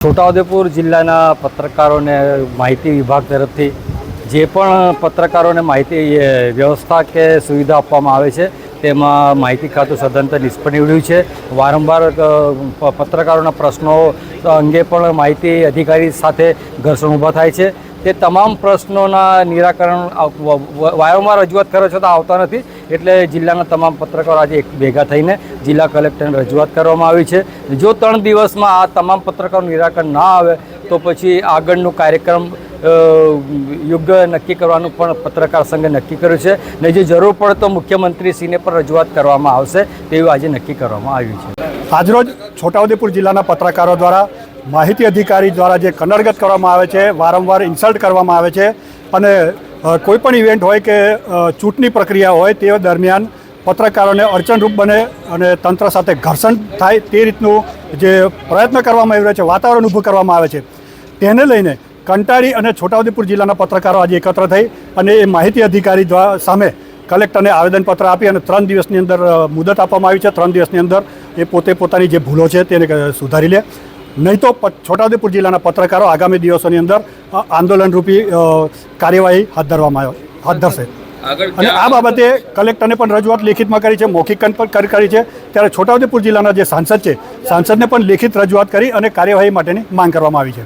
છોટાઉદેપુર જિલ્લાના પત્રકારોને માહિતી વિભાગ તરફથી જે પણ પત્રકારોને માહિતી વ્યવસ્થા કે સુવિધા આપવામાં આવે છે તેમાં માહિતી ખાતું સદંતર નિષ્ફળ નીવડ્યું છે। વારંવાર પત્રકારોના પ્રશ્નો અંગે પણ માહિતી અધિકારી સાથે ઘર્ષણ ઊભા થાય છે। તે તમામ પ્રશ્નોના નિરાકરણ વારંવાર રજૂઆત કરે છે તો આવતા નથી, એટલે જિલ્લાના તમામ પત્રકારો આજે એક ભેગા થઈને જિલ્લા કલેક્ટરને રજૂઆત કરવામાં આવી છે। જો 3 દિવસમાં આ તમામ પત્રકારોનું નિરાકરણ ના આવે તો પછી આગળનું કાર્યક્રમ યોગ્ય નક્કી કરવાનું પણ પત્રકાર સંઘે નક્કી કર્યું છે ને જે જરૂર પડે તો મુખ્યમંત્રીશ્રીને પણ રજૂઆત કરવામાં આવશે તેવું આજે નક્કી કરવામાં આવ્યું છે। આજરોજ છોટાઉદેપુર જિલ્લાના પત્રકારો દ્વારા માહિતી અધિકારી દ્વારા જે કનડગત કરવામાં આવે છે, વારંવાર ઇન્સલ્ટ કરવામાં આવે છે અને કોઈપણ ઇવેન્ટ હોય કે ચૂંટણી પ્રક્રિયા હોય તે દરમિયાન પત્રકારોને અડચણરૂપ બને અને તંત્ર સાથે ઘર્ષણ થાય તે રીતનું જે પ્રયત્ન કરવામાં આવી રહ્યો છે, વાતાવરણ ઊભું કરવામાં આવે છે, તેને લઈને કંટાળી અને છોટાઉદેપુર જિલ્લાના પત્રકારો આજે એકત્ર થઈ અને એ માહિતી અધિકારી સામે કલેક્ટરને આવેદનપત્ર આપી અને 3 દિવસની અંદર મુદત આપવામાં આવી છે। 3 દિવસની અંદર એ પોતે પોતાની જે ભૂલો છે તેને સુધારી લે, નહીં તો છોટાઉદેપુર જિલ્લાના પત્રકારો આગામી દિવસોની અંદર આંદોલનરૂપી કાર્યવાહી હાથ ધરશે। અને આ બાબતે કલેક્ટરને પણ રજૂઆત લેખિતમાં કરી છે, મૌખિક પણ કરી છે। ત્યારે છોટાઉદેપુર જિલ્લાના જે સાંસદ છે, સાંસદને પણ લેખિત રજૂઆત કરી અને કાર્યવાહી માટેની માંગ કરવામાં આવી છે।